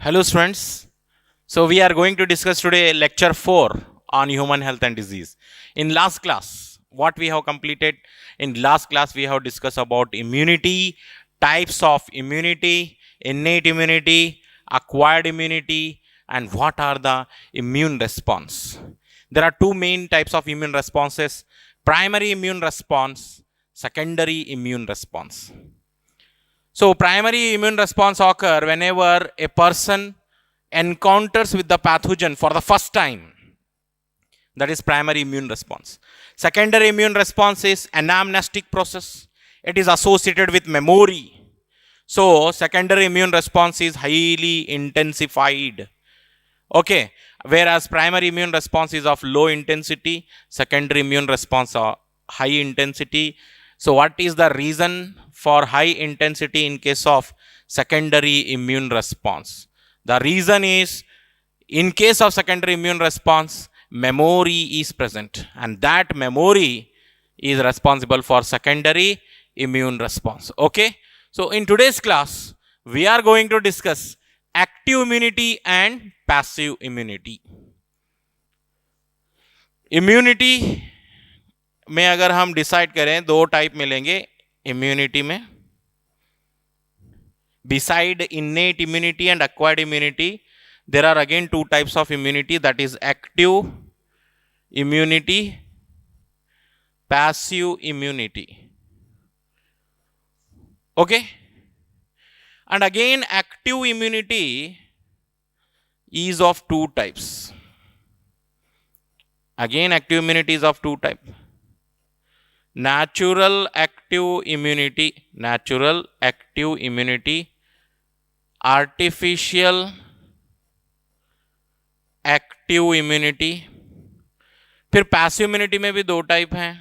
Hello students. So we are going to discuss today lecture 4 on human health and disease. In last class, what we have completed, in last class we have discussed about immunity, types of immunity, innate immunity, acquired immunity, and what are the immune response. There are two main types of immune responses: primary immune response, secondary immune response. So primary immune response occur whenever a person encounters with the pathogen for the first time. That is primary immune response. Secondary immune response is anamnestic process. It is associated with memory. So secondary immune response is highly intensified. Okay. Whereas primary immune response is of low intensity, secondary immune response are high intensity. So what is the reason for high intensity in case of secondary immune response? The reason is, in case of secondary immune response, memory is present, and that memory is responsible for secondary immune response. Okay. So in today's class, we are going to discuss active immunity and passive immunity. Immunity में अगर हम decide करें, दो type मिलेंगे immunity में. Beside innate immunity and acquired immunity, there are again two types of immunity, that is active immunity, passive immunity. Okay. And again active immunity is of two types. Again active immunity is of two types. Natural active immunity, artificial active immunity. फिर passive immunity में भी दो type हैं,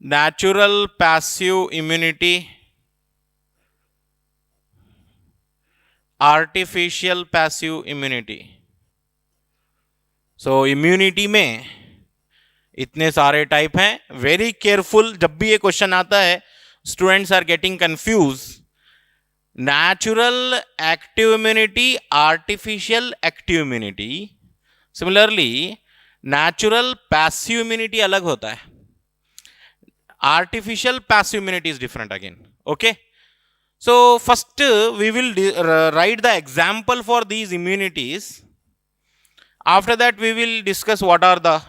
natural passive immunity, artificial passive immunity. So immunity में इतने सारे type हैं. Very careful, जब भी ये क्वेश्चन आता है students are getting confuse. Natural active immunity, artificial active immunity. Similarly natural passive immunity अलग होता है, artificial passive immunity is different again. Okay. So first we will write the example for these immunities. After that we will discuss what are the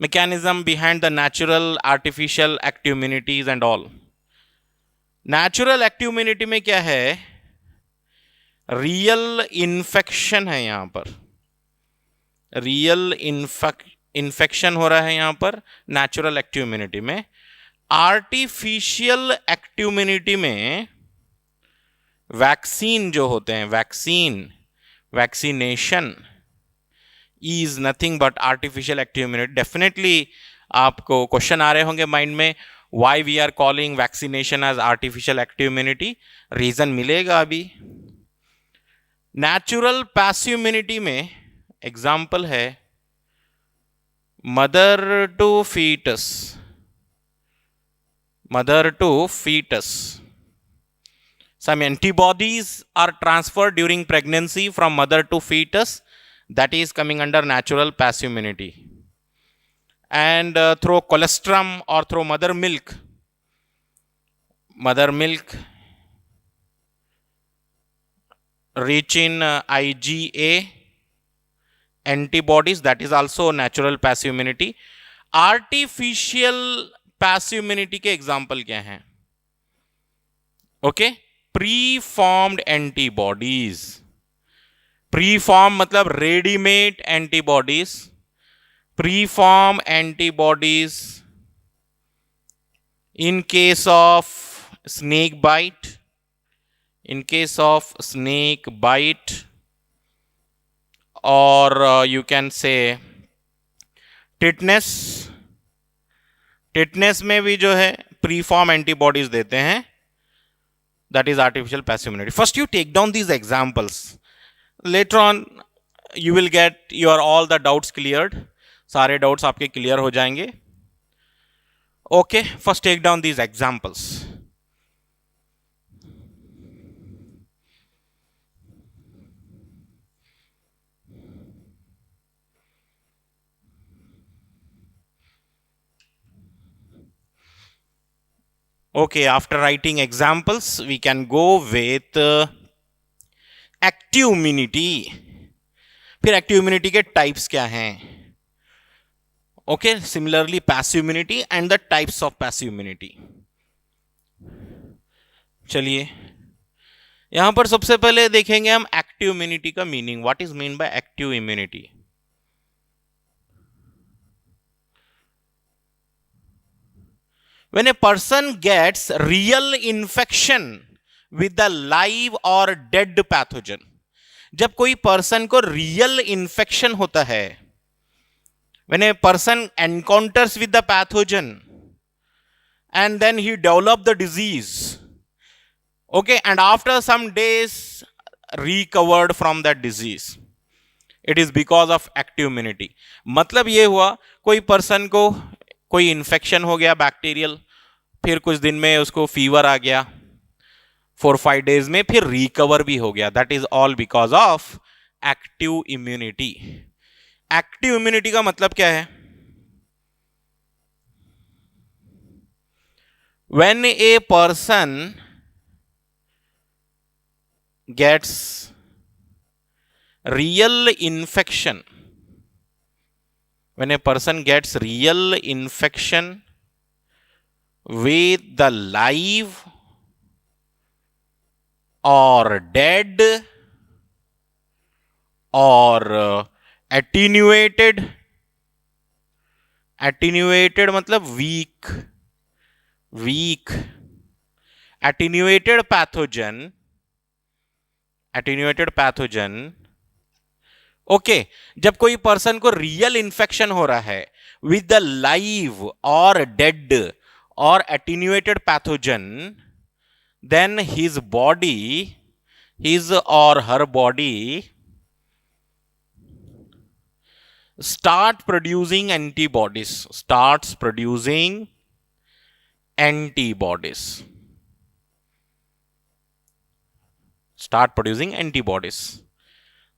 mechanism behind the natural, artificial active immunities and all. Natural active immunity में क्या है, real infection है. यहां पर real infection हो रहा है यहां पर नेचुरल एक्टिव इम्यूनिटी में. आर्टिफिशियल एक्टिव इम्यूनिटी में वैक्सीन जो होते हैं, vaccination is nothing but artificial active immunity. Definitely आपको क्वेश्चन आ रहे होंगे माइंड में, why we are calling vaccination as artificial active immunity. Reason मिलेगा अभी. नेचुरल पैसिव इम्यूनिटी में एग्जाम्पल है mother to fetus. Some antibodies are transferred during pregnancy from mother to fetus. That is coming under natural passive immunity. And through colostrum or through mother milk reach in IgA antibodies, that is also natural passive immunity. Artificial passive immunity के example क्या हैं? Okay, pre-formed antibodies. Preform मतलब readymade antibodies. Preform antibodies in case of snake bite, और you can say tetanus. में भी जो है preform antibodies देते हैं. That is artificial passive immunity. First you take down these examples. Later on you will get your all the doubts cleared. सारे doubts आपके clear हो जाएंगे. Okay, first take down these examples. Okay, after writing examples, we can go with active immunity. फिर active immunity के types क्या हैं? Okay, similarly passive immunity and the types of passive immunity. चलिए यहां पर सबसे पहले देखेंगे हम एक्टिव इम्यूनिटी का meaning. What is mean by active immunity? When a person gets real infection with the live or dead pathogen, जब कोई पर्सन को रियल इंफेक्शन होता है, when a person encounters with the pathogen and then he develop the disease, okay, and after some days recovered from that disease, it is because of active immunity. मतलब ये हुआ कोई person को कोई infection हो गया बैक्टीरियल, फिर कुछ दिन में उसको फीवर आ गया, 4-5 डेज में फिर रिकवर भी हो गया. That is all because of active immunity. Active immunity का मतलब क्या है? When a person gets real infection, when a person gets real infection with the live or dead or attenuated मतलब weak attenuated pathogen. ओके, जब कोई person को real infection हो रहा है विद द लाइव और डेड और एटीन्यूएटेड पैथोजन, देन हिज और हर body starts producing antibodies.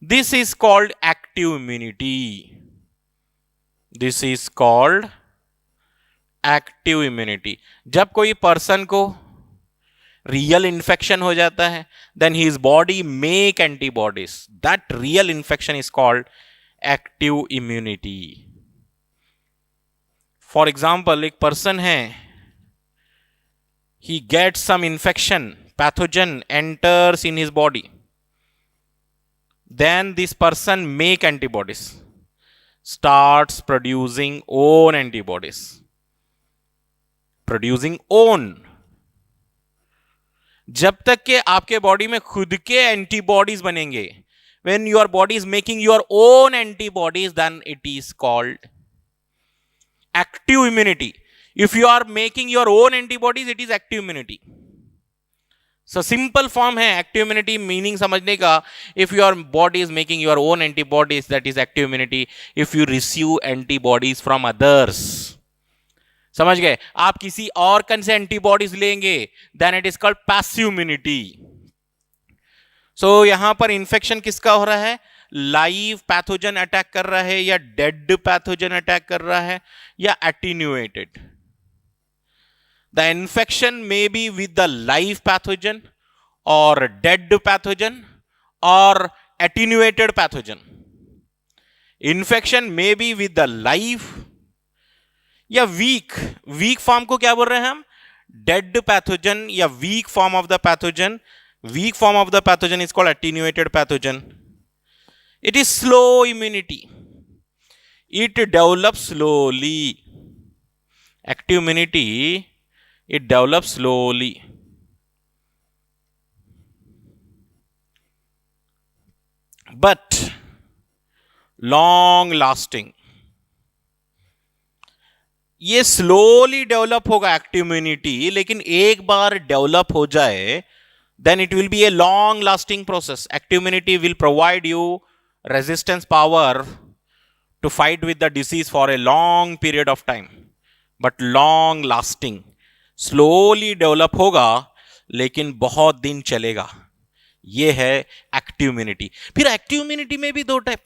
This is called active immunity. जब कोई पर्सन को रियल इन्फेक्शन हो जाता है, then his body make antibodies. That real infection is called active immunity. For example, एक person है, he gets some infection, pathogen enters in his body. Then this person make antibodies, starts producing own antibodies, जब तक के आपके body में खुद के antibodies बनेंगे, when your body is making your own antibodies, then it is called active immunity. If you are making your own antibodies, it is active immunity. So simple form है active immunity meaning समझने का. If your body is making your own antibodies, that is active immunity. If you receive antibodies from others, समझ गए, आप किसी और कन से एंटीबॉडीज लेंगे, then it is called passive immunity. So यहां पर इंफेक्शन किसका हो रहा है? लाइव पैथोजन अटैक कर रहा है, या डेड पैथोजन अटैक कर रहा है, या attenuated. The infection may be with the live pathogen or dead pathogen or attenuated pathogen. Infection may be with the live या weak form को क्या बोल रहे हैं हम? Dead pathogen या weak form of the pathogen. Weak form of the pathogen is called attenuated pathogen. It is slow immunity. It develops slowly. Active immunity, it develops slowly. But long lasting. ये slowly develop होगा active immunity, लेकिन एक बार develop हो जाए, then it will be a long lasting process. Active immunity will provide you resistance power to fight with the disease for a long period of time, but long lasting. Slowly develop होगा लेकिन बहुत दिन चलेगा. ये है active immunity. फिर active immunity में भी दो type,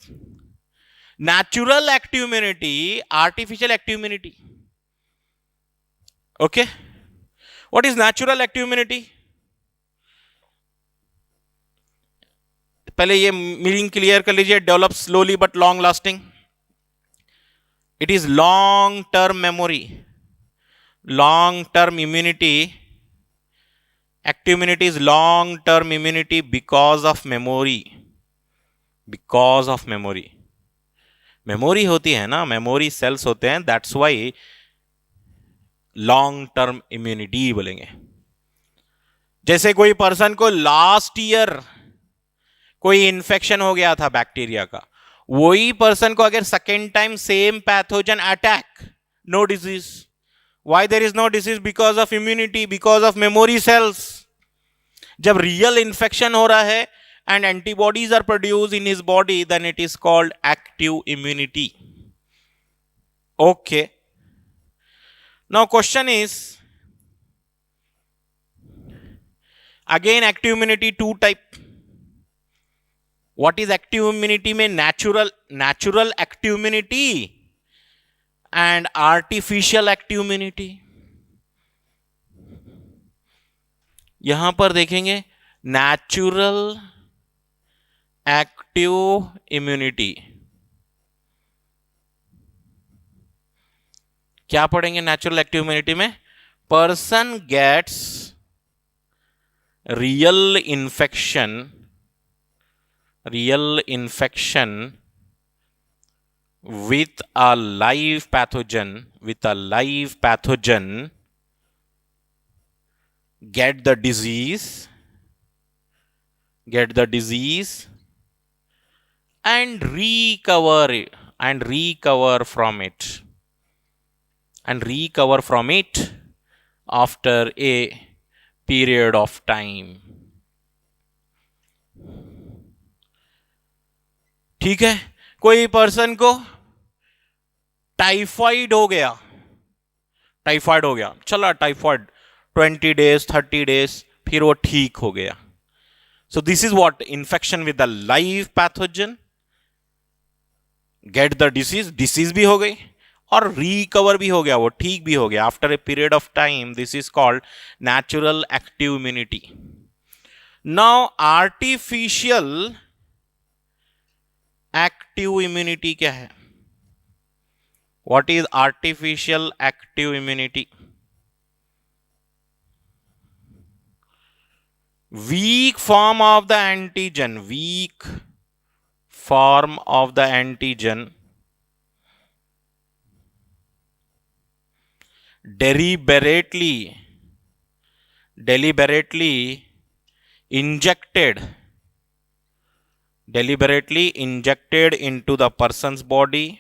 natural active immunity, artificial active immunity. Okay, What is natural active immunity? पहले ये मीनिंग क्लियर कर लीजिए. Develop slowly but long lasting. It is long term memory, long term immunity. Active immunity is long term immunity because of memory. Because of memory. Memory होती है ना, memory cells होते हैं, that's why long term immunity बोलेंगे. जैसे कोई person को last year कोई इन्फेक्शन हो गया था बैक्टीरिया का, वही पर्सन को अगर second time same pathogen attack, no disease. Why there is no disease? Because of immunity, because of memory cells. जब रियल इन्फेक्शन हो रहा है and antibodies are produced in his body, then it is called active immunity. Okay. Now question is, again active immunity two type. What is active immunity? में natural active immunity and artificial active immunity. यहां पर देखेंगे natural active immunity. क्या पढ़ेंगे natural active immunity में? Person gets real infection with a live pathogen, get the disease and recover from it after a period of time. ठीक है, कोई person को टाइफाइड हो गया, चला टाइफाइड 20 days 30 days, फिर वो ठीक हो गया. So this is what infection with the live pathogen, get the disease भी हो गई और recover भी हो गया, वो ठीक भी हो गया after a period of time. This is called natural active immunity. Now artificial active immunity क्या है? What is artificial active immunity? Weak form of the antigen deliberately injected into the person's body.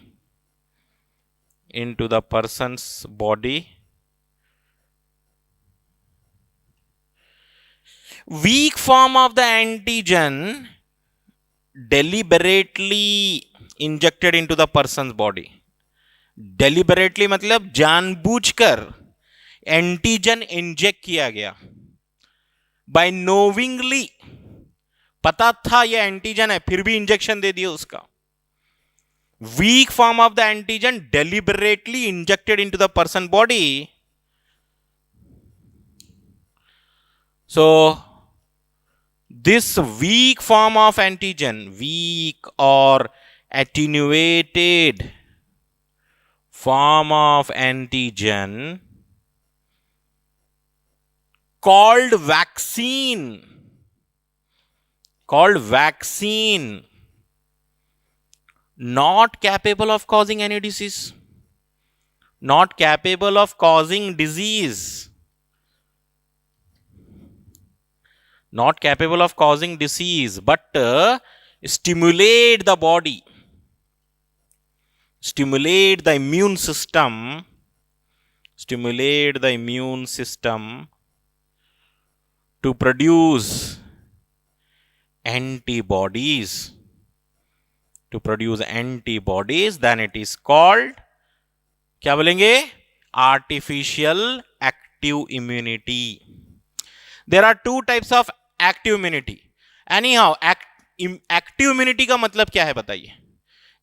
Weak form of the antigen deliberately injected into the person's body. Deliberately मतलब जानबूझकर antigen inject किया गया. By knowingly, पता था ये antigen है फिर भी इंजेक्शन दे दिया उसका. Weak form of the antigen deliberately injected into the person's body. So this weak form of antigen, weak or attenuated form of antigen called vaccine, not capable of causing any disease, not capable of causing disease, but stimulate the body, stimulate the immune system to produce antibodies, then it is called, क्या बोलेंगे? Artificial active immunity. There are two types of active immunity. Anyhow, active immunity का मतलब क्या है बताइए?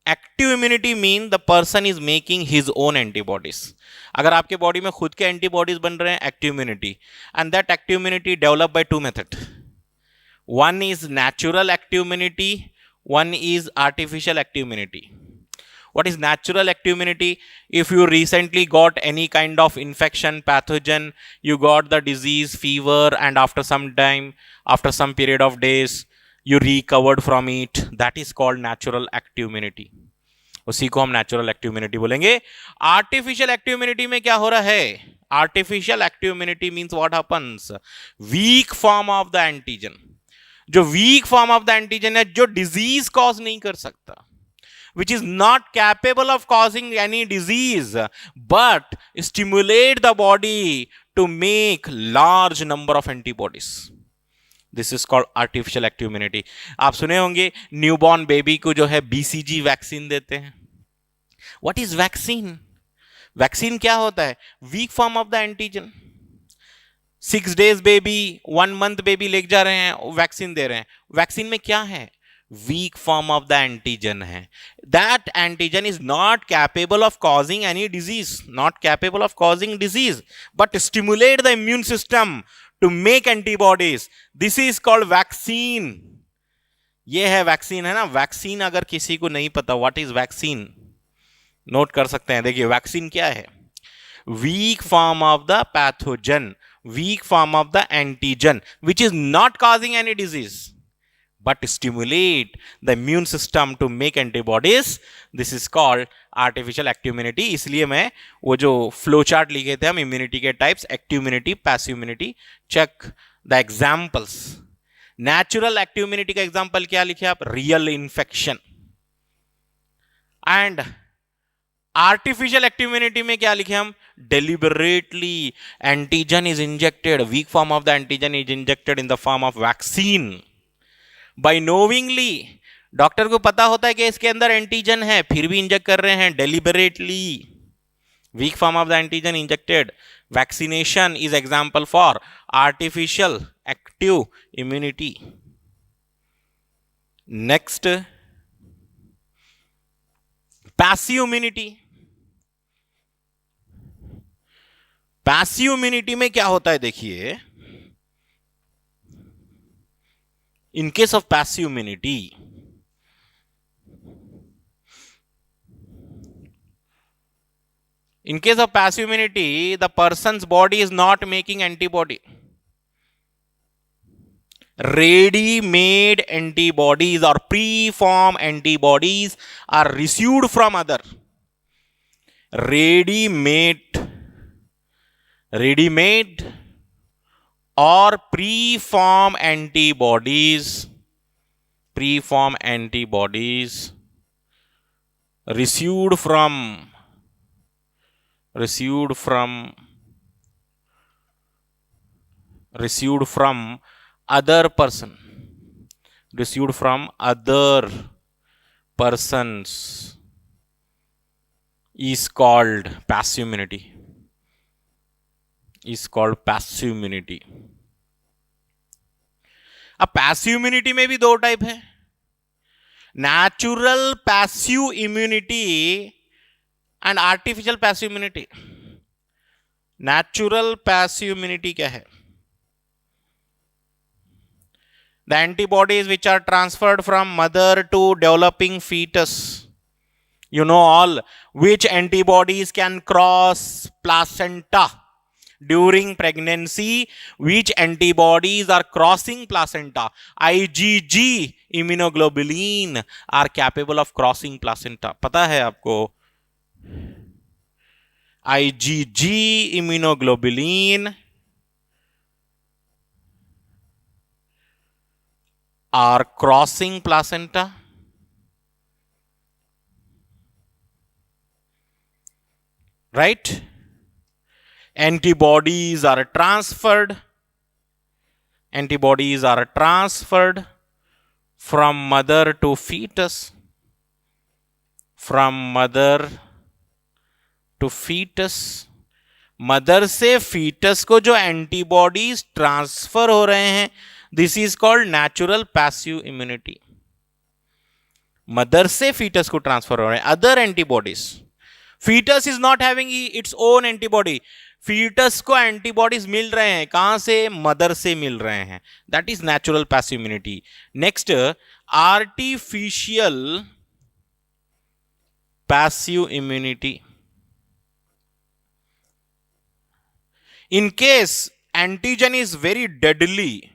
Active immunity mean the person is making his own antibodies. अगर आपके body में खुद के एंटीबॉडीज बन रहे हैं, active immunity. And that active immunity develop by two method. One is natural active immunity, one is artificial active immunity. What is natural active immunity? If you recently got any kind of infection, pathogen, you got the disease, fever, and after some time, after some period of days, you recovered from it, that is called natural active immunity. उसी को हम natural active immunity बोलेंगे. Artificial active immunity में क्या हो रहा है? Artificial active immunity means what happens? Weak form of the antigen. जो weak form of the antigen है, जो डिजीज कॉज नहीं कर सकता, which is not capable of causing any disease, but stimulate the body to make large number of antibodies. This is called artificial active immunity. आप सुने होंगे newborn baby को जो है बीसीजी वैक्सीन देते हैं. What is vaccine? वैक्सीन क्या होता है? Weak form of the antigen. 6 days baby, 1 month baby लेके जा रहे हैं, वैक्सीन दे रहे हैं. वैक्सीन में क्या है? Weak form of the antigen है. That antigen is not capable of causing any disease, not capable of causing disease, but stimulate the immune system to make antibodies. This is called vaccine. ये है vaccine, है ना. Vaccine अगर किसी को नहीं पता व्हाट इज वैक्सीन, नोट कर सकते हैं. देखिए वैक्सीन क्या है? Weak form of the pathogen, weak form of the antigen which is not causing any disease but stimulate the immune system to make antibodies. This is called artificial active immunity. इसलिए मैं वो जो flow chart लिखे थे हम immunity के types, active immunity, passive immunity, check the examples. Natural active immunity का example क्या लिखे आप? Real infection. And artificial active immunity में क्या लिखे हम? Deliberately antigen is injected, weak form of the antigen is injected in the form of vaccine. By knowingly, doctor को पता होता है कि इसके अंदर एंटीजन है, फिर भी इंजेक्ट कर रहे हैं. Deliberately, weak form of the antigen injected. Vaccination is example for artificial active immunity. Next, passive immunity. Passive immunity में क्या होता है? देखिए, इन case of passive immunity, in case of passive immunity, the person's body is not making antibody. Ready-made antibodies or pre-formed antibodies are received from other. Ready-made or pre-formed antibodies received from other persons is called passive immunity. अब passive immunity में भी दो type है. Natural passive immunity and artificial passive immunity. Natural passive immunity क्या है? The antibodies which are transferred from mother to developing fetus. You know all which antibodies can cross placenta during pregnancy. Which antibodies are crossing placenta? IgG immunoglobulin are capable of crossing placenta. पता है आपको? IgG immunoglobulin are crossing placenta. Right? Antibodies are transferred from mother to fetus. Mother से fetus को जो antibodies transfer हो रहे हैं, this is called natural passive immunity. Mother से फीटस को ट्रांसफर हो रहे हैं other antibodies. Fetus is not having its own antibody. Fetus को एंटीबॉडीज मिल रहे हैं कहां से? मदर से मिल रहे हैं. That is natural passive immunity. Next, artificial passive immunity. In case antigen is very deadly,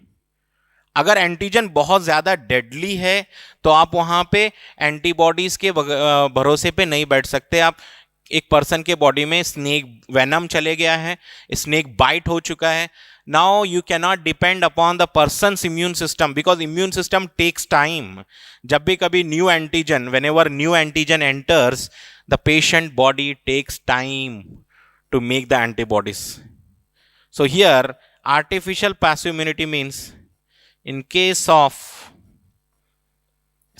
अगर एंटीजन बहुत ज्यादा डेडली है तो आप वहां पे एंटीबॉडीज के भरोसे पे नहीं बैठ सकते. आप एक पर्सन के बॉडी में स्नेक वेनम चले गया है, स्नेक बाइट हो चुका है. Now you cannot depend upon the person's immune system because immune system takes time. जब भी कभी new antigen, whenever new antigen enters, the patient body takes time to make the antibodies. So here artificial passive immunity means in case of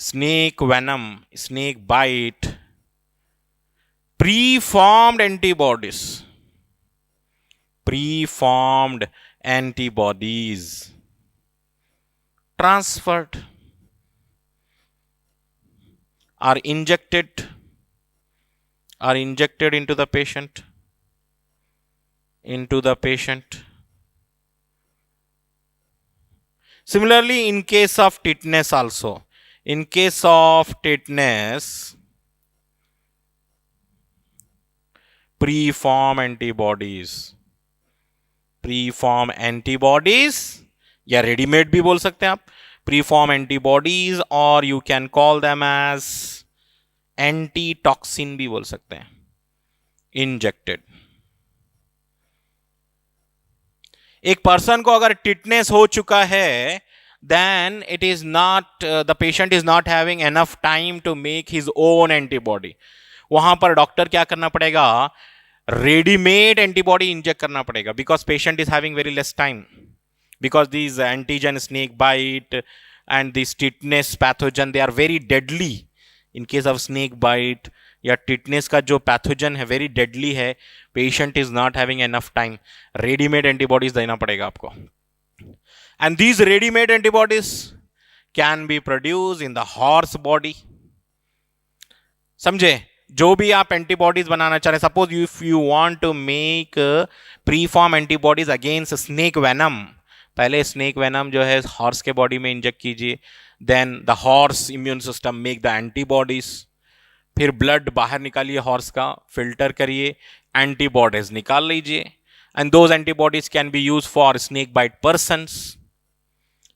snake venom, snake bite, preformed antibodies transferred are injected into the patient. Similarly, in case of tetanus also, preform antibodies या readymade भी बोल सकते हैं आप, preform antibodies, or you can call them as antitoxin भी बोल सकते हैं, इंजेक्टेड. एक पर्सन को अगर टिटनेस हो चुका है, then it is not the patient is not having enough time to make his own antibody. वहां पर डॉक्टर क्या करना पड़ेगा? रेडीमेड एंटीबॉडी इंजेक्ट करना पड़ेगा because patient is having very less time, because these antigen snake bite and this tetanus pathogen, they are very deadly. In case of snake bite या tetanus का जो पैथोजन है very deadly है, patient is not having enough time, readymade antibodies देना पड़ेगा आपको. And these readymade antibodies can be produce in the horse body. समझे? जो भी आप एंटीबॉडीज बनाना चाह रहे हैं, suppose if you want to make preform antibodies against snake venom, पहले स्नेक वेनम जो है हॉर्स के बॉडी में इंजेक्ट कीजिए, then the horse immune system make the antibodies, फिर ब्लड बाहर निकालिए हॉर्स का, फिल्टर करिए, एंटीबॉडीज निकाल लीजिए, and those antibodies can be use for snake bite persons.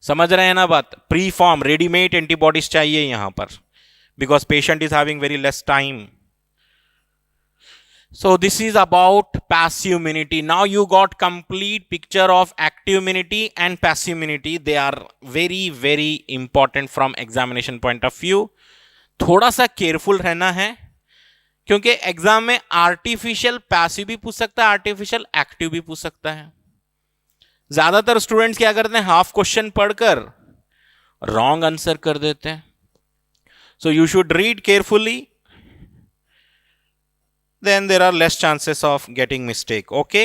समझ रहे हैं ना बात? प्रीफॉर्म रेडीमेड एंटीबॉडीज चाहिए यहां पर because patient is having very less time. So this is about passive immunity. Now you got complete picture of active immunity and passive immunity. They are very very important from examination point of view. थोड़ा सा careful रहना है क्योंकि exam में artificial passive भी पूछ सकता है, आर्टिफिशियल एक्टिव भी पूछ सकता है. ज्यादातर स्टूडेंट्स क्या करते हैं? हाफ क्वेश्चन पढ़कर रॉन्ग आंसर कर देते हैं. So you should read carefully, then there are less chances of getting mistake. Okay,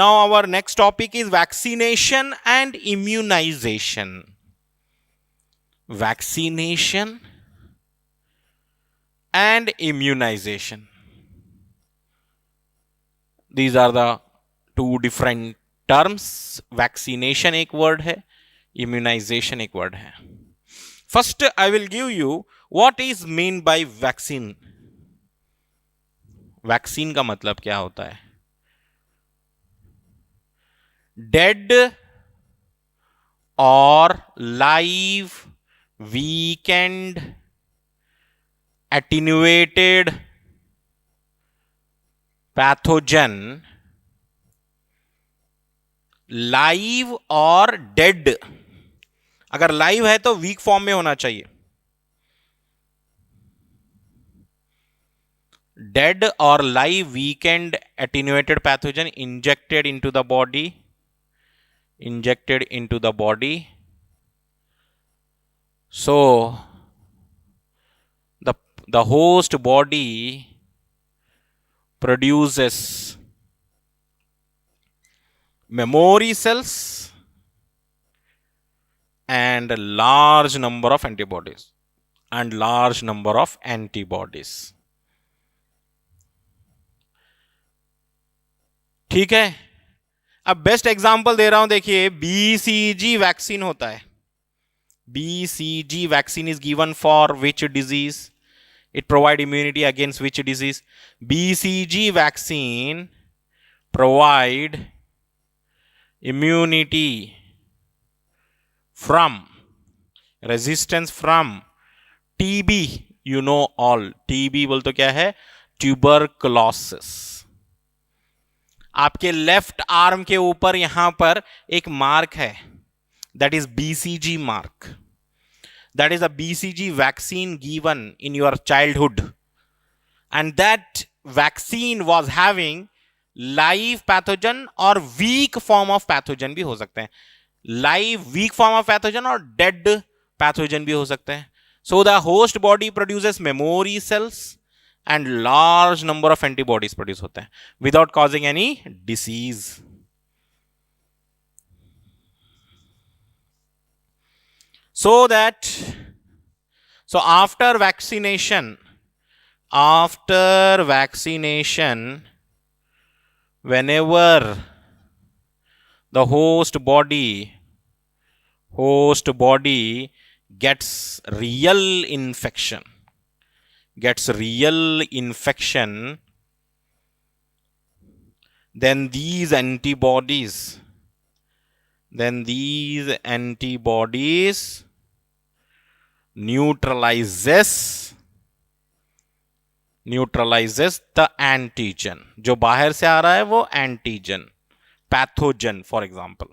now our next topic is vaccination and immunization. Vaccination and immunization, these are the two different terms. Vaccination एक word है, immunization एक word है. First I will give you what is mean by vaccine. Vaccine का मतलब क्या होता है? Dead और live weekend attenuated pathogen, live और डेड. अगर लाइव है तो वीक फॉर्म में होना चाहिए. Dead or live weakened attenuated pathogen injected into the body. So the host body produces memory cells and a large number of antibodies. and large number of antibodies. ठीक है. अब best example दे रहा हूं, देखिए BCG vaccine होता है. BCG vaccine is given for which disease? It provide immunity against which disease? BCG vaccine provide immunity from, resistance from TB. You know all TB बोल तो क्या है? Tuberculosis. आपके लेफ्ट आर्म के ऊपर यहां पर एक मार्क है, that is BCG mark. That is a BCG vaccine given in your childhood, and that vaccine was having live pathogen or weak form of pathogen भी हो सकते हैं. Live weak form of pathogen और dead pathogen भी हो सकते हैं. So the host body produces memory cells and large number of antibodies produce होते हैं without causing any disease. So after vaccination, whenever the host body gets real infection, then these antibodies neutralizes the antigen. जो बाहर से आ रहा है वो antigen, pathogen for example.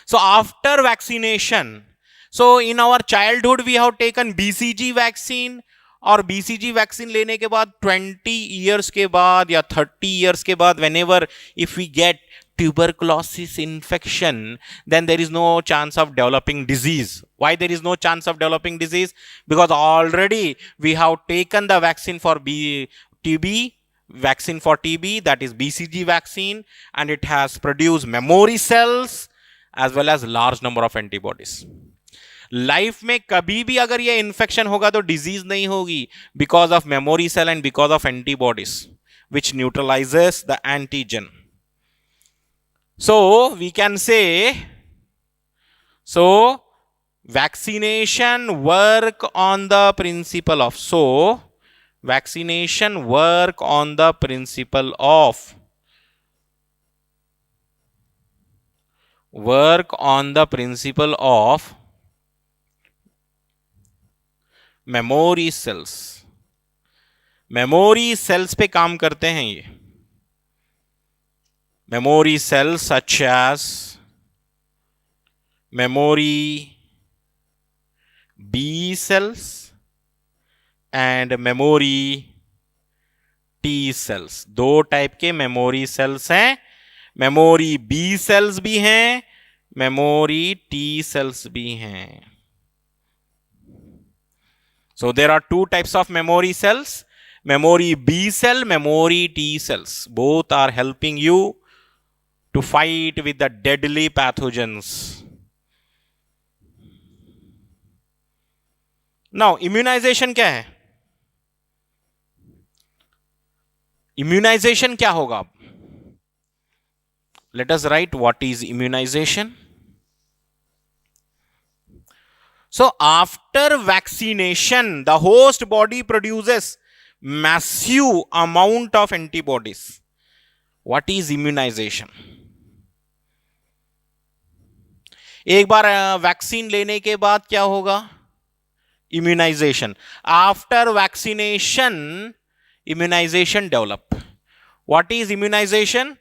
So after vaccination, so in our childhood we have taken BCG vaccine, और BCG vaccine लेने के बाद 20 years के बाद या 30 years के बाद, whenever if we get tuberculosis infection, then there is no chance of developing disease. Why there is no chance of developing disease? Because already we have taken the vaccine for TB, that is BCG vaccine, and it has produced memory cells as well as large number of antibodies. Life में कभी भी अगर ये infection होगा तो disease नहीं होगी, because of memory cell and because of antibodies which neutralizes the antigen. So we can say, so vaccination work on the principle of, vaccination work on the principle of memory cells पे काम करते हैं. ये memory cells such as memory B cells and memory T cells. दो type के memory cells हैं. Memory B cells भी हैं, मेमोरी टी सेल्स भी हैं. So there are two types of memory cells, memory B cell, memory T cells. Both are helping you to fight with the deadly pathogens. Now immunization क्या है? Immunization क्या होगा? Let us write what is immunization. So after vaccination, the host body produces massive amount of antibodies. What is immunization? एक बार vaccine लेने के बाद क्या होगा? Immunization. After vaccination, immunization develop. What is immunization?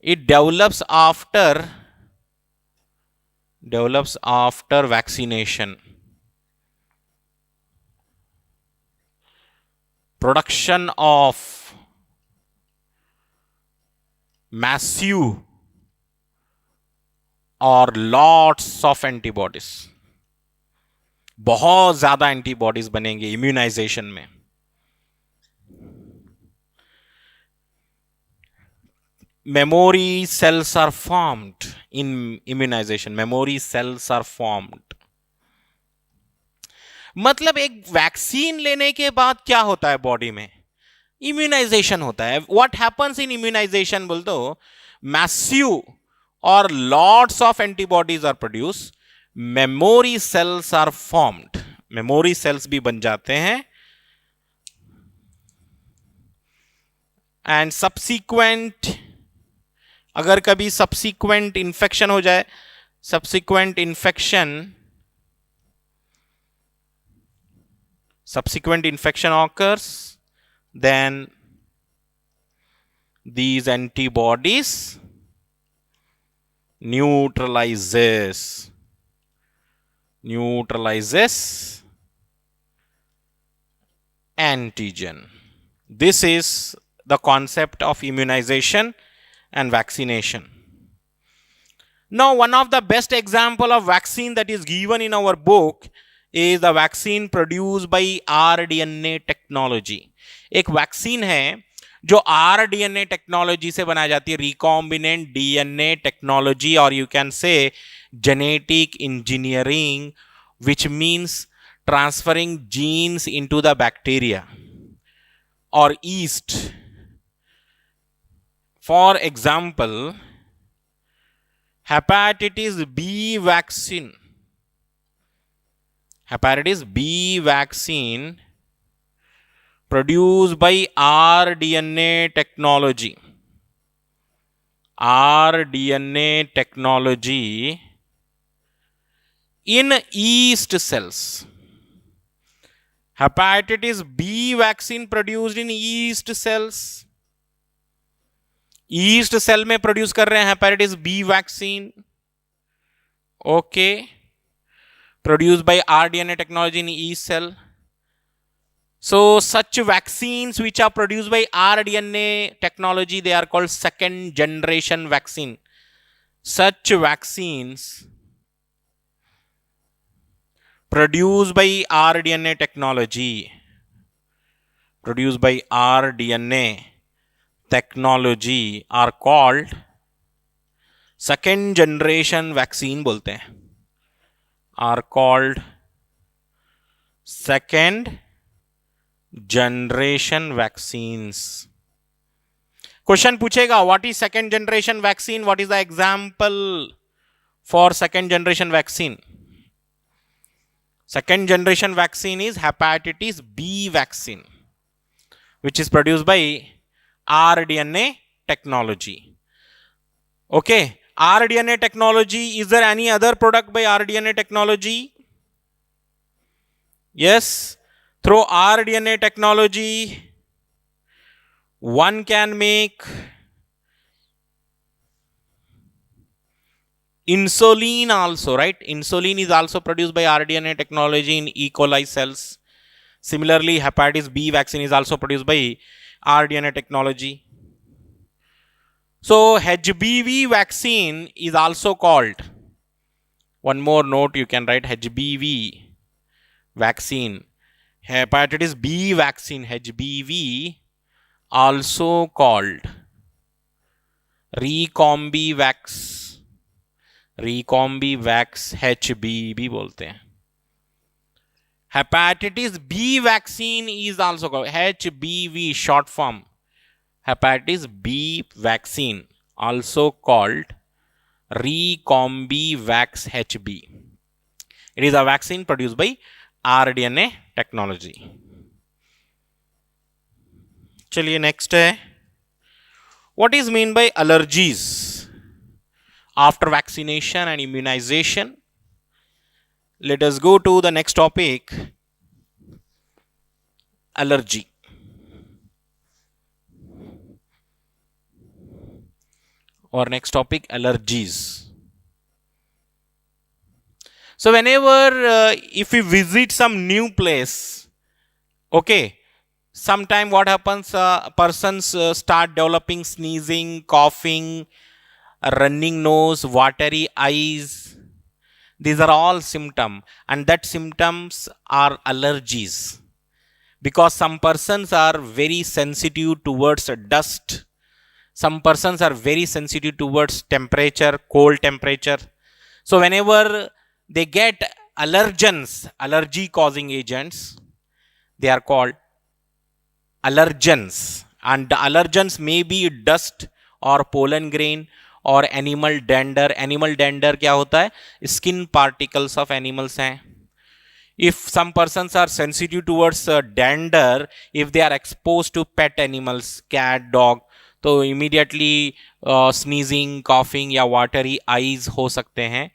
It develops after vaccination. Production of massive or lots of antibodies. बहुत ज्यादा antibodies बनेंगे immunisation में. Memory cells are formed in immunization. Memory cells are formed. मतलब एक vaccine लेने के बाद क्या होता है बॉडी में? इम्यूनाइजेशन होता है. व्हाट हैपेंस इन इम्यूनाइजेशन बोल तो मैसिव और lots of antibodies are produce, memory cells are formed, memory cells भी बन जाते हैं, एंड सब्सिक्वेंट, अगर कभी सब्सिक्वेंट इंफेक्शन हो जाए, subsequent infection occurs, then these antibodies neutralizes antigen. This is the concept of immunization and vaccination. Now, one of the best example of vaccine that is given in our book is the vaccine produced by rDNA technology. एक vaccine है जो rDNA technology से बनाई जाती है, recombinant DNA technology, और you can से genetic engineering, which means transferring genes into the bacteria or yeast. For example, hepatitis B vaccine. Hepatitis B vaccine produced by rDNA technology. rDNA technology in yeast cells. Hepatitis B vaccine produced in yeast cells. Yeast cell में produce कर रहे हैं hepatitis B vaccine. Okay, produce by rDNA technology in yeast cell. So such vaccines which are produced by rDNA technology, they are called second generation vaccine. Such vaccines produced by rDNA technology, are called second generation vaccine बोलते हैं, are called second generation vaccines. Question पूछेगा what is second generation vaccine, what is the example for second generation vaccine? Second generation vaccine is hepatitis B vaccine, which is produced by rDNA technology. Okay, rDNA technology, is there any other product by rDNA technology? Yes, through rDNA technology one can make insulin also, right? Insulin is also produced by rDNA technology in E. coli cells. Similarly, hepatitis B vaccine is also produced by rDNA technology. So HBV vaccine is also called, one more note you can write, HBV vaccine, hepatitis B vaccine, HBV, also called Recombivax HBV बोलते हैं. Hepatitis B vaccine is also called HBV, short form. Hepatitis B vaccine, also called Recombivax HB. It is a vaccine produced by rDNA technology. चलिए next है, what is mean by allergies after vaccination and immunization? Let us go to the next topic, allergy. Or next topic, allergies. So whenever if we visit some new place, okay, sometime what happens, persons start developing sneezing, coughing, running nose, watery eyes. These are all symptoms, and that symptoms are allergies, because some persons are very sensitive towards dust. Some persons are very sensitive towards temperature, cold temperature. So whenever they get allergens, allergy causing agents, they are called allergens, and the allergens may be dust or pollen grain or animal dander. Animal dander क्या होता है? Skin particles of animals हैं. If some persons are sensitive towards dander, if they are exposed to pet animals, cat, dog, तो immediately sneezing, coughing या watery eyes हो सकते हैं.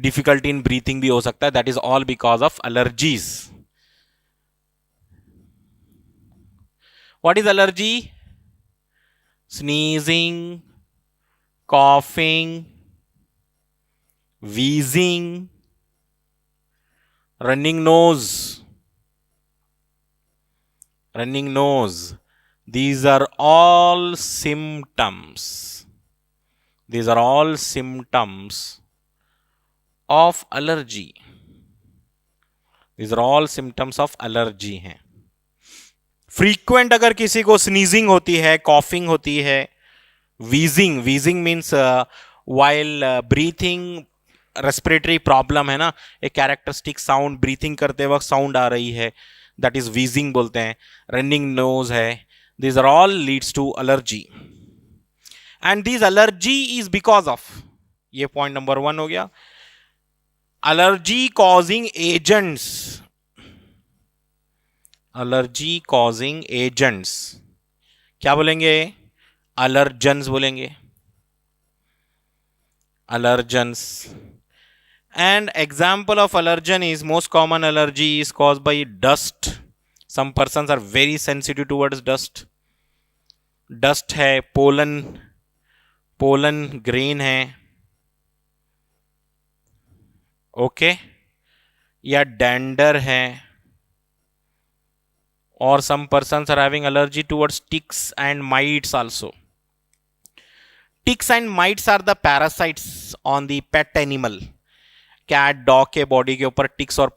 Difficulty in breathing भी हो सकता है. That is all because of allergies. What is allergy? Sneezing, coughing, wheezing, running nose. These are all symptoms. These are all symptoms of allergy. These are all symptoms of allergy हैं. Frequent अगर किसी को sneezing होती है, coughing होती है, wheezing means while breathing, respiratory problem है ना, एक कैरेक्टरिस्टिक साउंड, ब्रीथिंग करते वक्त साउंड आ रही है, दैट इज वीजिंग बोलते हैं. रनिंग नोज है. These are all leads to allergy, and this allergy is because of, ये पॉइंट नंबर 1 हो गया. Allergy causing agents, allergy causing agents क्या बोलेंगे? अलर्जेंस बोलेंगे. Allergens. And example of allergen is, most common allergy is cause by dust. Some persons are very sensitive towards dust. Dust है, pollen grain है, okay, या dander है. Or some persons are having allergy towards ticks and mites also. Ticks and mites are the parasites on the pet animal. Cat, dog के body के ऊपर ticks और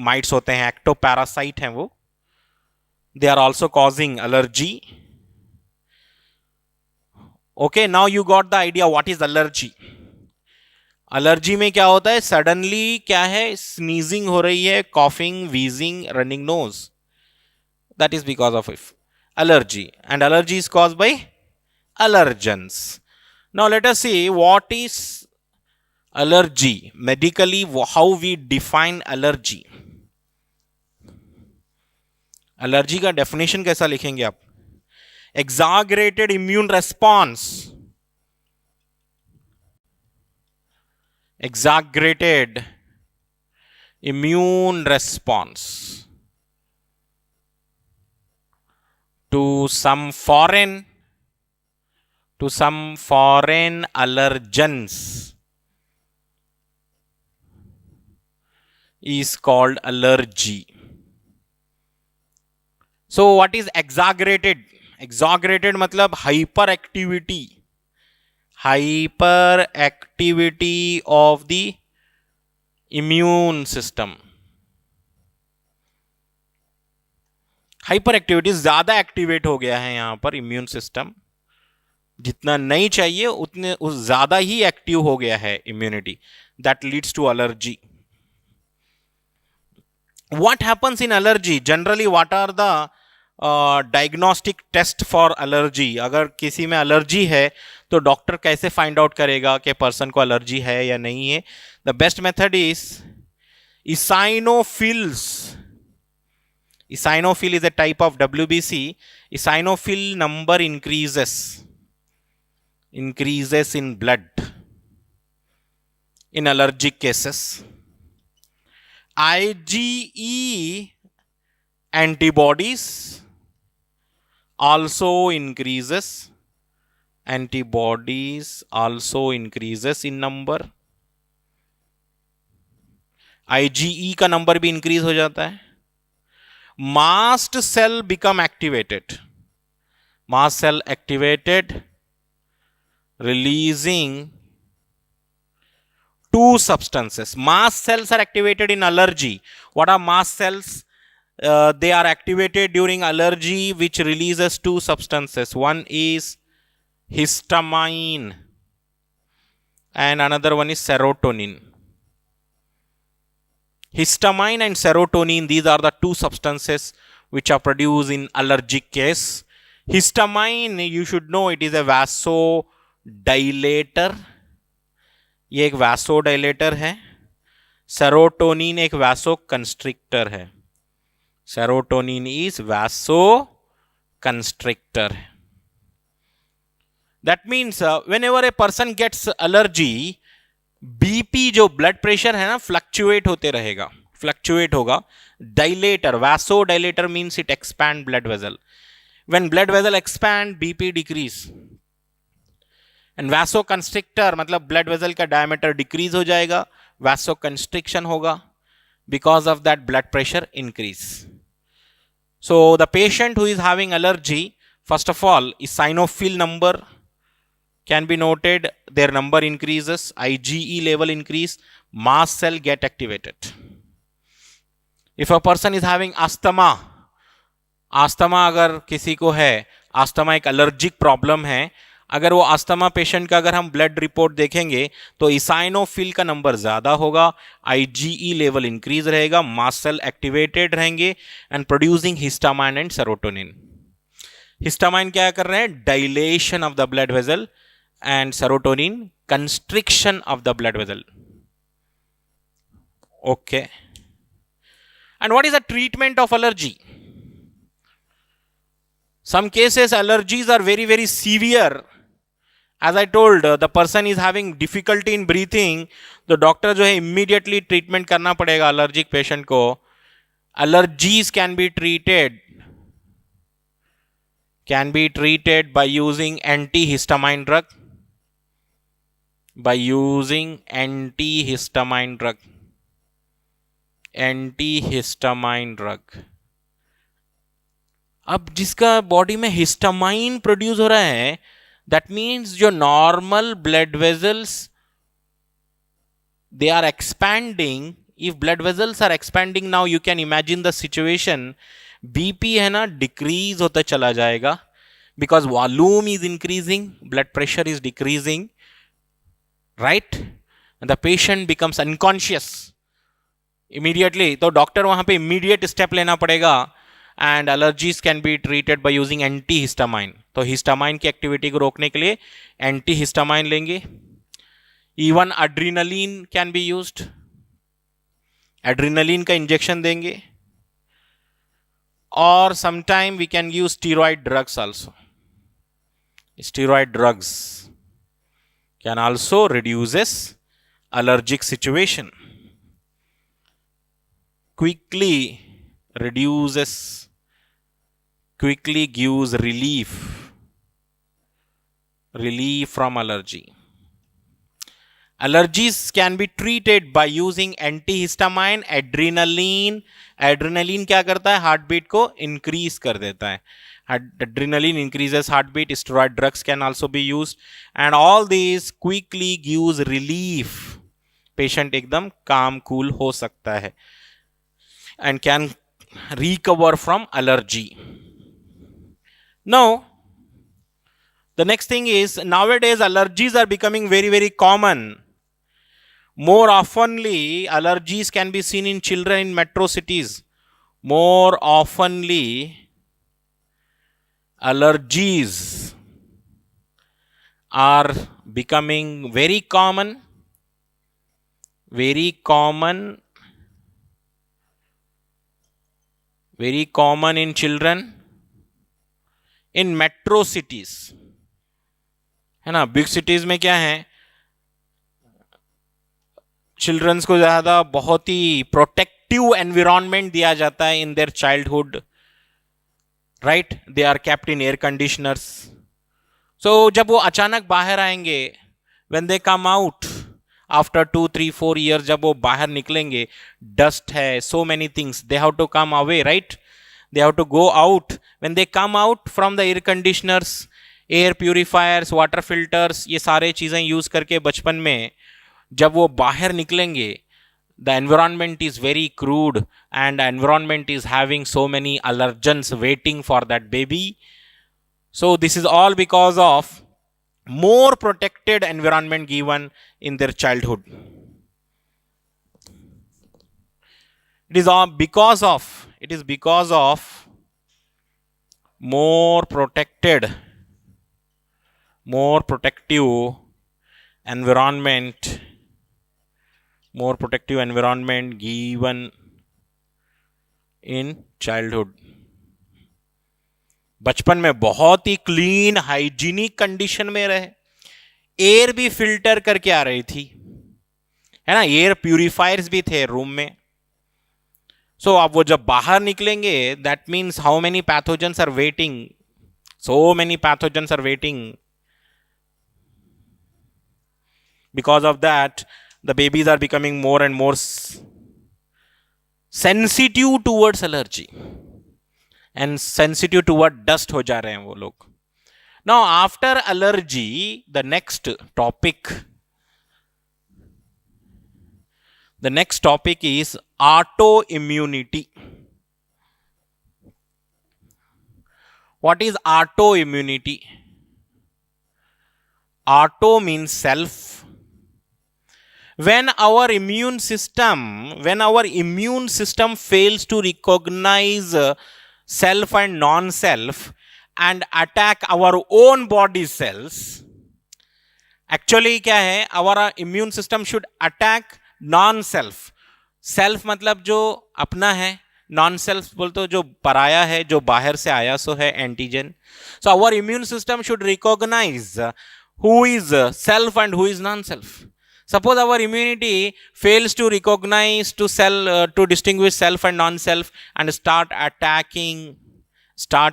mites होते हैं, ectoparasite हैं वो. They are also causing allergy. Okay, now you got the idea what is allergy. allergy में क्या होता है? Suddenly क्या है? Sneezing हो रही है, coughing, wheezing, running nose. That is because of allergy, and allergy is caused by allergens. Now let us see what is allergy medically, how we define allergy. allergy का definition कैसा लिखेंगे आप? exaggerated immune response. exaggerated immune response to some foreign allergens is called allergy. So what is exaggerated? Exaggerated मतलब hyperactivity of the immune system. Hyper activity, ज्यादा activate हो गया है यहां पर इम्यून सिस्टम. जितना नहीं चाहिए उतने ज्यादा ही एक्टिव हो गया है immunity. That leads to allergy. What happens in allergy? Generally what are the diagnostic test for allergy? अगर किसी में एलर्जी है तो डॉक्टर कैसे फाइंड आउट करेगा कि पर्सन को एलर्जी है या नहीं है? The best method is eosinophils. Eosinophil is a type of WBC. Eosinophil number increases in blood in allergic cases. IgE antibodies also increases. Antibodies also increases in number. IgE का number भी increase हो जाता है. Mast cell become activated. Mast cell activated, releasing two substances. Mast cells are activated in allergy. What are mast cells? They are activated during allergy, which releases two substances. One is histamine and another one is serotonin. Histamine and serotonin, these are the two substances which are produced in allergic case. Histamine, you should know, it is a vasodilator. ये एक vasodilator है. Serotonin एक vasoconstrictor है. Serotonin is vasoconstrictor. That means whenever a person gets allergy, BP जो blood pressure है ना fluctuate होते रहेगा, फ्लक्चुएट होगा. Dilator, vasodilator means it expand blood vessel. When blood vessel expand, BP decrease. And vasoconstrictor मतलब blood vessel का diameter decrease हो जाएगा, वासोकंस्ट्रिक्शन होगा, because of that blood pressure increase. So the patient who is having allergy, first of all eosinophil number can be noted, their number increases, IgE level increase, mast cell get activated. If a person is having asthma, asthma अगर किसी को है, asthma एक allergic problem है, अगर वो asthma patient का अगर हम ब्लड रिपोर्ट देखेंगे तो eosinophil का नंबर ज़्यादा होगा, IgE लेवल इंक्रीज रहेगा, मास्ट सेल एक्टिवेटेड रहेंगे and producing histamine and serotonin. Histamine क्या कर रहे हैं? Dilation of the blood vessel, and serotonin constriction of the blood vessel. Okay. And what is the treatment of allergy? Some cases allergies are very very severe. As I told, the person is having difficulty in breathing, तो doctor जो है immediately treatment करना पड़ेगा allergic patient को. Allergies can be treated by using antihistamine drug. By using antihistamine drug. अब जिसका body में histamine produce हो रहा है, दैट मीन्स जो normal blood vessels they are expanding. If blood vessels are expanding, now you can imagine the situation. BP है ना decrease होता चला जाएगा, because volume is increasing, blood pressure is decreasing, right? And the patient becomes unconscious immediately. तो doctor वहां पे immediate step लेना पड़ेगा. and allergies can be treated by using antihistamine. तो हिस्टामाइन की एक्टिविटी को रोकने के लिए एंटीहिस्टामाइन लेंगे. Even adrenaline can be used. Adrenaline का इंजेक्शन देंगे. और sometime we can use steroid drugs also. Steroid drugs can also reduces allergic situation. Quickly gives relief from allergy. Allergies can be treated by using antihistamine, adrenaline. Adrenaline क्या करता है? Heart beat को increase कर देता है. Adrenaline increases heartbeat. Steroid drugs can also be used, and all these quickly gives relief. Patient एकदम calm, cool हो सकता है and can recover from allergy. Now, the next thing is, nowadays allergies are becoming very very common. More oftenly, allergies can be seen in children in metro cities. More oftenly, allergies are becoming very common in children in metro cities. है ना? Big cities में क्या है, children's को ज्यादा बहुत ही protective environment दिया जाता है in their childhood. Right, they are kept in air conditioners. So जब वो अचानक बाहर आएंगे, when they come out after 2, 3, 4 years, जब वो बाहर निकलेंगे, डस्ट है, so many things, they have to come away. Right, they have to go out. When they come out from the air conditioners, air purifiers, water filters, ये सारे चीजें use करके बचपन में जब वो बाहर निकलेंगे, the environment is very crude and the environment is having so many allergens waiting for that baby. So this is all because of more protected environment given in their childhood. It is because of more protective environment, given in childhood. बचपन में बहुत ही clean hygienic condition में रहे, air भी filter करके आ रही थी, है ना, एयर प्यूरिफायर्स भी थे रूम में. सो अब वो जब बाहर निकलेंगे, that means how many pathogens are waiting, so many pathogens are waiting. Because of that, the babies are becoming more and more sensitive towards allergy and sensitive toward dust हो जा रहे हैं वो लोग. Now after allergy, the next topic is autoimmunity. What is autoimmunity? Auto means self. When our immune system fails to recognize self and non-self and attack our own body cells, actually क्या है, our immune system should attack non-self. Self मतलब जो अपना है, non self बोलते हो जो पराया है, जो बाहर से आया सो है, antigen. So our immune system should recognise who is self and who is non self. Suppose our immunity fails to recognise to distinguish self and non self and start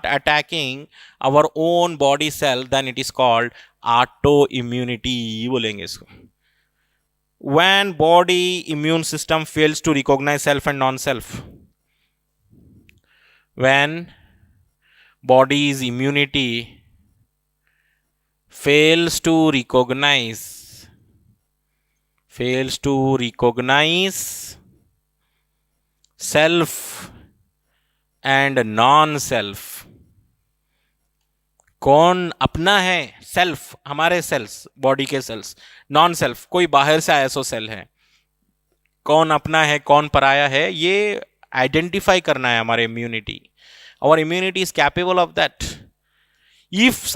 attacking our own body cell, then it is called auto immunity बोलेंगे इसको. When body immune system fails to recognize self and non-self, when body's immunity fails to recognize self and non-self, कौन अपना है, self हमारे sales, body के sales, non self कोई बाहर से आया सो सेल है, कौन अपना है कौन पराया है, ये आइडेंटिफाई करना है हमारे immunity. Our immunity is capable of that. If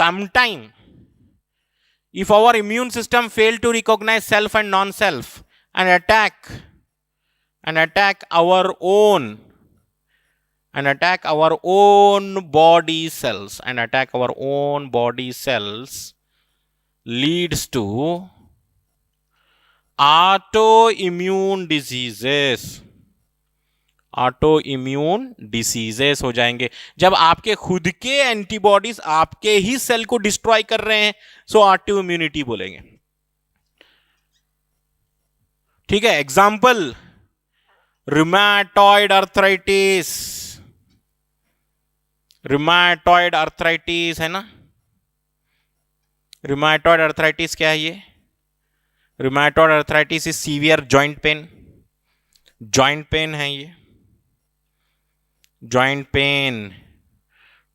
our immune system fail to recognize self and non-self and attack our own body cells, leads to autoimmune diseases हो जाएंगे. जब आपके खुद के एंटीबॉडीज आपके ही सेल को डिस्ट्रॉय कर रहे हैं, सो ऑटो इम्यूनिटी बोलेंगे. ठीक है, एग्जाम्पल रुमेटॉइड अर्थराइटिस है ना. रुमेटॉइड अर्थराइटिस क्या है ये? Rheumatoid arthritis is severe joint pain है ये. joint pain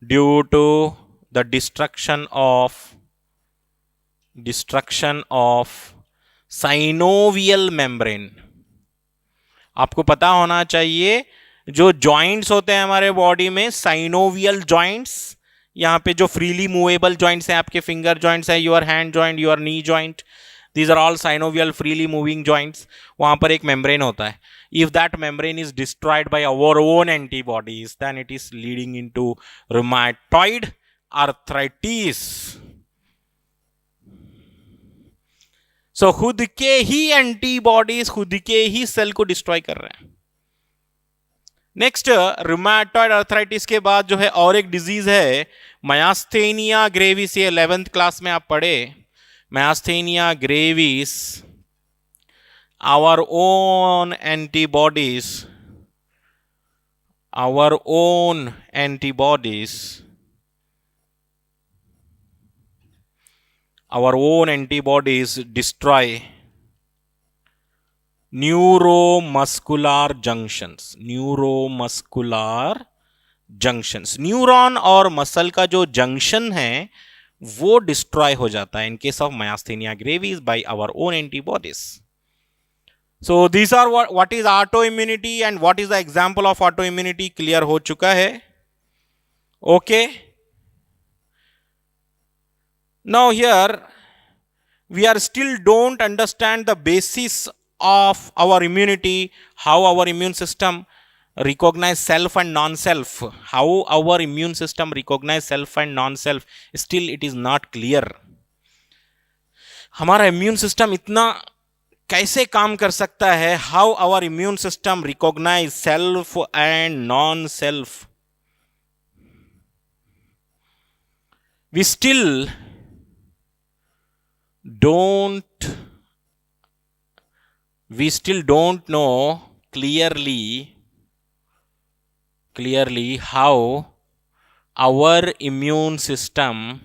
due to the destruction of synovial membrane. आपको पता होना चाहिए जो जॉइंट्स होते हैं हमारे बॉडी में, साइनोवियल जॉइंट्स, यहाँ पे जो फ्रीली मूवेबल जॉइंट्स हैं, आपके फिंगर जॉइंट्स हैं, your hand joint, your knee joint, these are all synovial freely moving joints. वहां पर एक membrane होता है. If that membrane is destroyed by our own antibodies, then it is leading into rheumatoid arthritis. So खुद के ही antibodies खुद के ही cell को डिस्ट्रॉय कर रहे हैं. नेक्स्ट, रूमेटॉइड अर्थराइटिस के बाद जो है और एक डिजीज है मायस्थेनिया ग्रेविस. ये 11th क्लास में आप पढ़े. Myasthenia gravis, our own antibodies destroy neuromuscular junctions. Neuron और मसल का जो जंक्शन है वो डिस्ट्रॉय हो जाता है in case of myasthenia gravis by our own antibodies. So these are what is autoimmunity and what is the example of autoimmunity clear हो चुका है. Okay. Now here we are still don't understand the basis of our immunity, how our immune system recognize self and non-self, how our immune system recognize self and non-self, still it is not clear. हमारा immune system इतना कैसे काम कर सकता है, how our immune system recognize self and non-self. We still don't know clearly how our immune system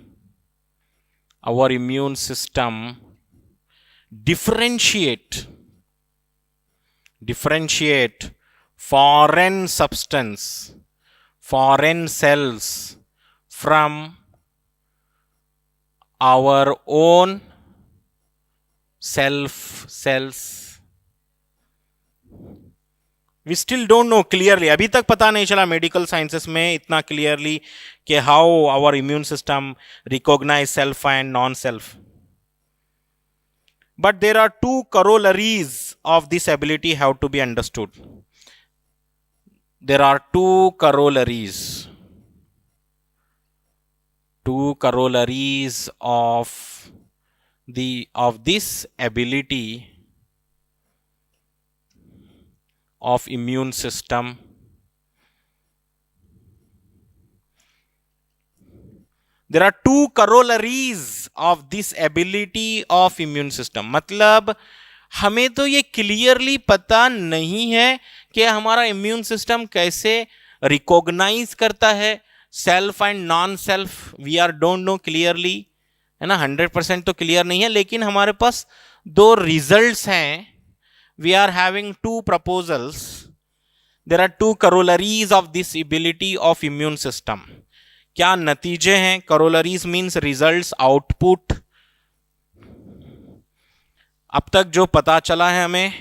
differentiate foreign substance, foreign cells from our own self cells. We still don't know clearly. अभी तक पता नहीं चला medical sciences में इतना clearly कि how our immune system recognise self and non self. But there are two corollaries of this ability have to be understood. There are two corollaries of this ability of immune system. There are two corollaries of this ability of immune system. मतलब हमें तो ये clearly पता नहीं है कि हमारा immune system कैसे रिकॉग्नाइज करता है self and non self. We are don't know clearly, है ना. 100% तो क्लियर नहीं है, लेकिन हमारे पास दो रिजल्ट्स हैं. We are having two proposals. There are two corollaries of this ability of immune system. क्या नतीजे हैं? Corollaries means results, output. अब तक जो पता चला है हमें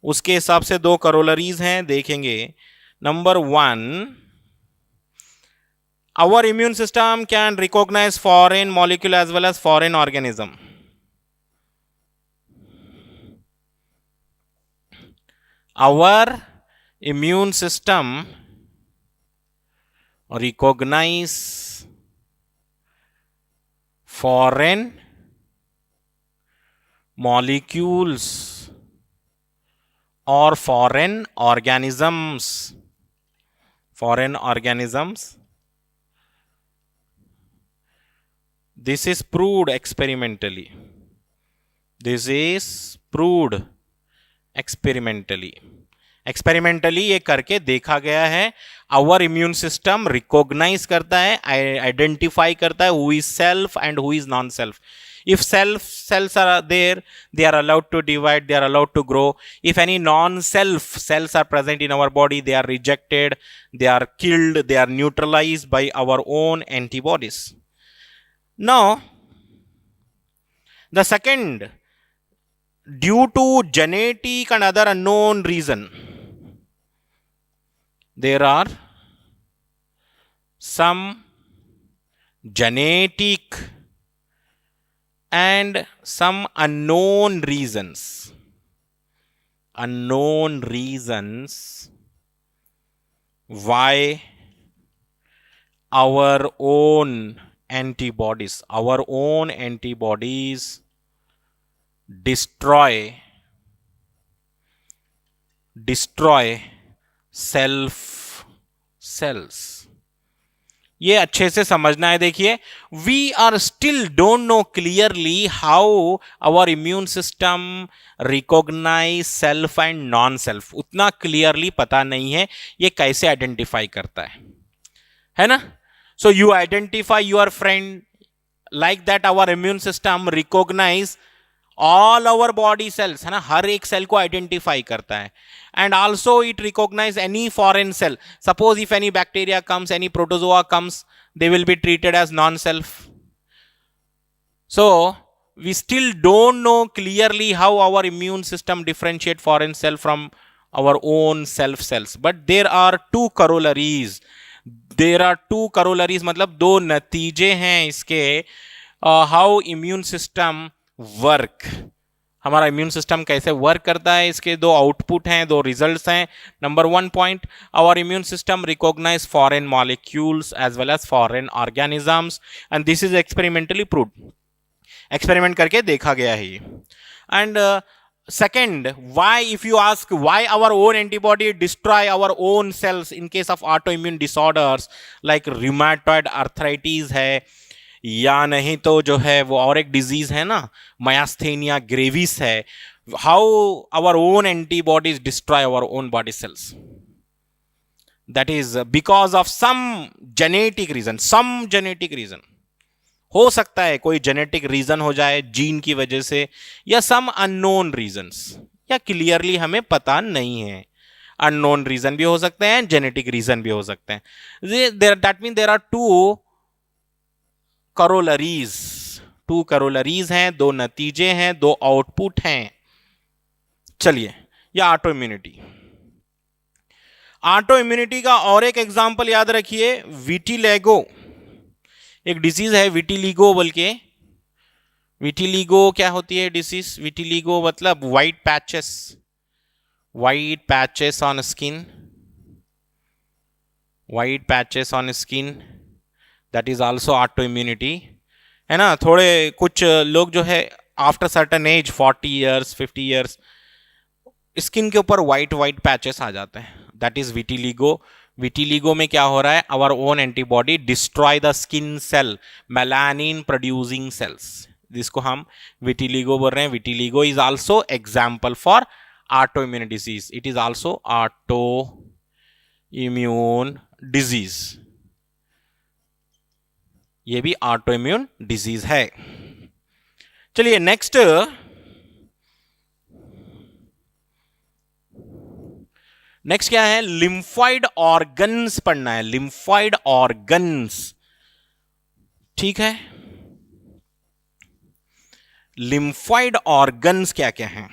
उसके हिसाब से दो corollaries हैं, देखेंगे. Number 1, our immune system can recognize foreign molecule as well as foreign organism. Our immune system recognize foreign molecules or foreign organisms. This is proved experimentally. Experimentally ये करके देखा गया है. आवर इम्यून सिस्टम रिकॉग्नाइज करता है, identify करता है who is self and who is non self. If self cells are there, they are allowed to divide, they are allowed to grow. If any non-self cells are present in our body, they are rejected, they are killed, they are neutralized by our own antibodies. Now, the second, due to genetic and other unknown reason, there are some genetic and some unknown reasons why our own antibodies destroy self cells. ये अच्छे से समझना है. देखिए, we are still don't know clearly how our immune system recognise self and non self. उतना clearly पता नहीं है ये कैसे आइडेंटिफाई करता है ना. So you identify your friend like that. Our immune system recognise all our body cells, है ना, हर एक सेल को आइडेंटिफाई करता है. And also it recognize any foreign cell. Suppose if any bacteria comes, any protozoa comes, they will be treated as non-self. So we still don't know clearly how our immune system differentiate foreign cell from our own self cells, but there are two corollaries. मतलब दो नतीजे हैं इसके, how immune system work, हमारा immune system कैसे work करता है, इसके दो आउटपुट हैं, दो रिजल्ट्स हैं. Number 1 point, our immune system recognise foreign molecules as well as foreign organisms and this is experimentally proved. Experiment करके देखा गया है ये. And second, why, if you ask why our own antibody destroy our own cells in case of autoimmune disorders like rheumatoid arthritis है, या नहीं तो जो है वो और एक डिजीज है ना, मायास्थेनिया ग्रेविस है, how our own antibodies destroy our own body cells. That is because of some genetic reason. हो सकता है कोई जेनेटिक रीजन हो जाए जीन की वजह से, या सम अननोन रीजंस, या क्लियरली हमें पता नहीं है. अननोन रीजन भी हो सकते हैं, जेनेटिक रीजन भी हो सकते हैं. That mean there are two corollaries हैं, दो नतीजे हैं, दो आउटपुट हैं. चलिए, या ऑटो इम्यूनिटी का और एक एग्जांपल याद रखिए, विटिलिगो. एक डिजीज है विटिलिगो बोल के. विटिलिगो क्या होती है डिसीज? विटिलिगो मतलब white patches on skin, that is also auto immunity, है ना. थोड़े कुछ लोग जो है after certain age 40 years 50 years skin के ऊपर व्हाइट पैचेस आ जाते हैं, दैट इज विटिलिगो में क्या हो रहा है, our own antibody destroy the skin cell melanin producing cells, जिसको हम विटिलिगो बोल रहे हैं. Vitiligo is also example for auto immune disease. It is also auto immune disease, ये भी ऑटो इम्यून डिजीज है. चलिए नेक्स्ट, क्या है, लिम्फॉइड ऑर्गन्स पढ़ना है. लिम्फॉइड ऑर्गन्स, ठीक है. लिम्फॉइड ऑर्गन्स क्या क्या हैं?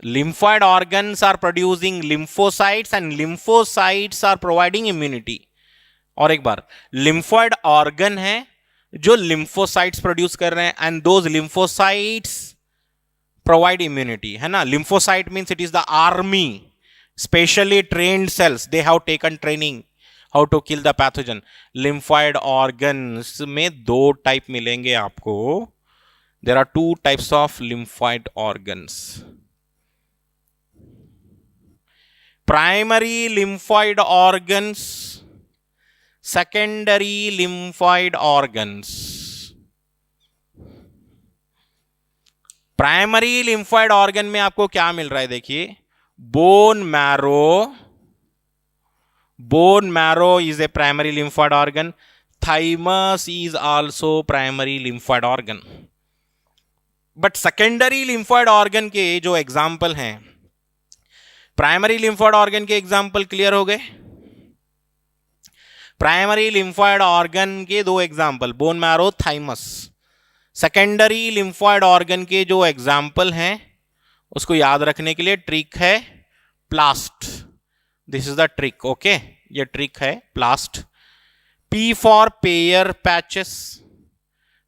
Lymphoid organs are producing lymphocytes and lymphocytes are providing immunity. और एक बार, लिम्फॉइड ऑर्गन है जो लिम्फोसाइट्स प्रोड्यूस कर रहे हैं and those lymphocytes provide immunity, है ना. Lymphocyte means it is the army, specially trained cells, they have taken training how to kill the pathogen. Lymphoid organs में दो टाइप मिलेंगे आपको. There are two types of lymphoid organs. Primary lymphoid organs, secondary lymphoid organs. Primary lymphoid organ में आपको क्या मिल रहा है? देखिए, bone marrow is a primary lymphoid organ. Thymus is also primary lymphoid organ. But secondary lymphoid organ के जो example हैं, प्राइमरी लिम्फॉइड ऑर्गन के एग्जाम्पल क्लियर हो गए. प्राइमरी लिम्फॉइड ऑर्गन के दो example, bone marrow, thymus. Secondary lymphoid organ के जो एग्जाम्पल हैं उसको याद रखने के लिए ट्रिक है PLAST. This is the trick, okay. ये ट्रिक है PLAST. P for pair patches,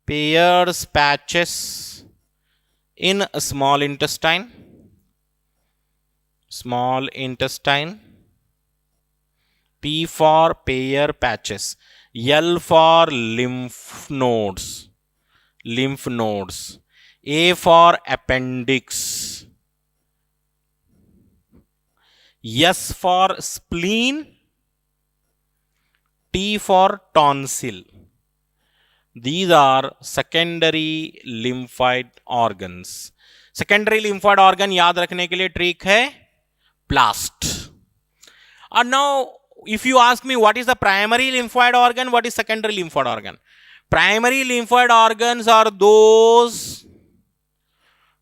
pairs patches in small intestine. P for pair patches. L for lymph nodes. A for appendix. S for spleen. T for tonsil. These are secondary lymphoid organs. Secondary lymphoid organ याद रखने के लिए trick है blast. And now, if you ask me what is the primary lymphoid organ, what is secondary lymphoid organ? Primary lymphoid organs are those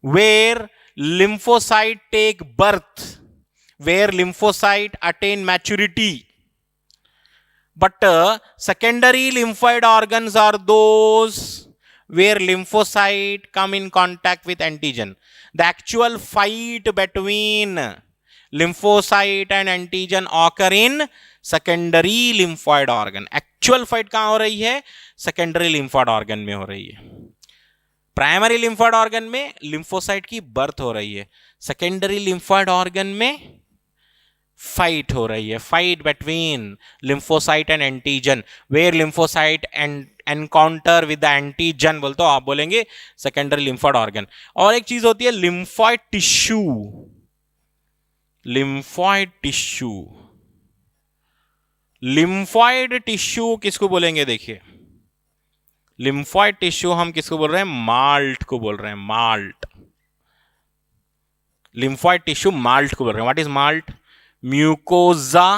where lymphocyte take birth, where lymphocyte attain maturity. But secondary lymphoid organs are those where lymphocyte come in contact with antigen. The actual fight between lymphocyte and antigen occur in secondary lymphoid organ. Actual fight कहाँ हो रही है? Secondary lymphoid organ में हो रही है. Primary lymphoid organ में lymphocyte की बर्थ हो रही है, सेकेंडरी लिम्फोइड ऑर्गन में फाइट हो रही है, fight between lymphocyte and antigen, where lymphocyte and encounter with the antigen बोलते हो आप, बोलेंगे सेकेंडरी लिम्फोइड ऑर्गन. और एक चीज होती है lymphoid tissue. Lymphoid tissue, lymphoid tissue किसको बोलेंगे? देखिए, लिम्फोइड टिश्यू हम किसको बोल रहे हैं? माल्ट को बोल रहे हैं, माल्ट. लिम्फोइड टिश्यू माल्ट को बोल रहे हैं. What is malt? Mucosa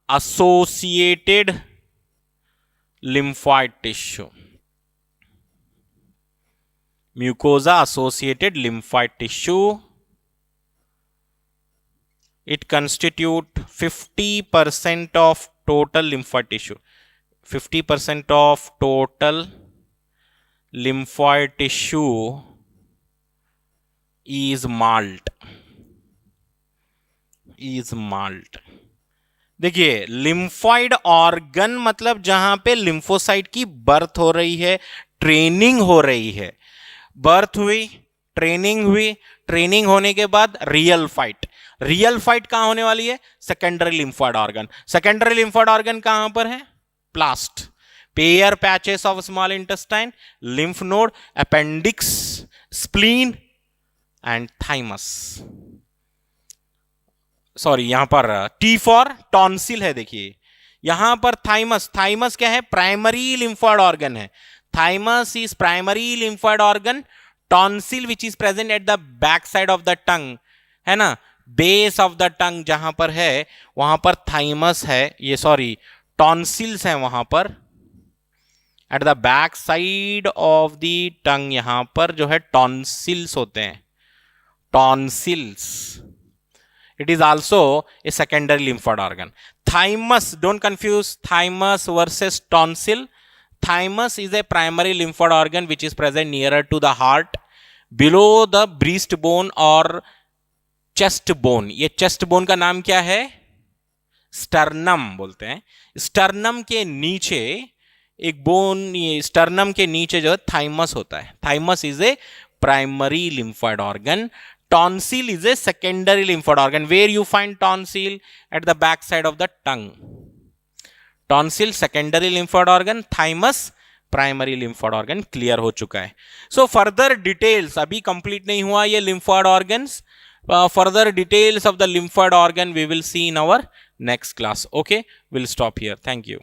associated lymphoid tissue. Mucosa associated lymphoid tissue. It constitute 50% of total lymphoid tissue. 50% of total lymphoid tissue is malt. Is malt. देखिए, लिम्फोइड ऑर्गन मतलब जहां पे lymphocyte की birth हो रही है, ट्रेनिंग हो रही है. बर्थ हुई, ट्रेनिंग हुई, ट्रेनिंग होने के बाद रियल फाइट. रियल फाइट कहां होने वाली है? Secondary lymphoid organ. Secondary lymphoid organ कहां पर है? PLAST, Peyer patches of small intestine, lymph node, appendix, spleen and thymus. Sorry, यहां पर टी फॉर टॉन्सिल है. देखिए यहां पर थाइमस. थाइमस क्या है? प्राइमरी लिम्फोइड ऑर्गन है. Thymus is primary lymphoid organ. Tonsil which is present at the back side of the tongue, है ना, बेस ऑफ द टंग जहां पर है वहां पर थाइमस है. ये सॉरी, टॉन्सिल्स हैं वहां पर at the back side of the tongue. यहां पर जो है टॉन्सिल्स होते हैं, tonsils. It is also a secondary lymphoid organ. Thymus, don't confuse thymus versus tonsil. Thymus is a primary lymphoid organ which is present nearer to the heart, below the breastbone or chest bone. ये chest bone का नाम क्या है? Sternum बोलते हैं. Sternum के नीचे एक बोन, ये स्टर्नम के नीचे जो है थाइमस होता है. Thymus is a primary lymphoid organ. Tonsil is a secondary lymphoid organ. Where you find tonsil? At the back side of the tongue. Tonsil secondary lymphoid organ, thymus primary lymphoid organ. Clear हो चुका है. So further details, अभी complete नहीं हुआ ये lymphoid organs. Further details of the lymphoid organ we will see in our next class. Okay, will stop here. Thank you.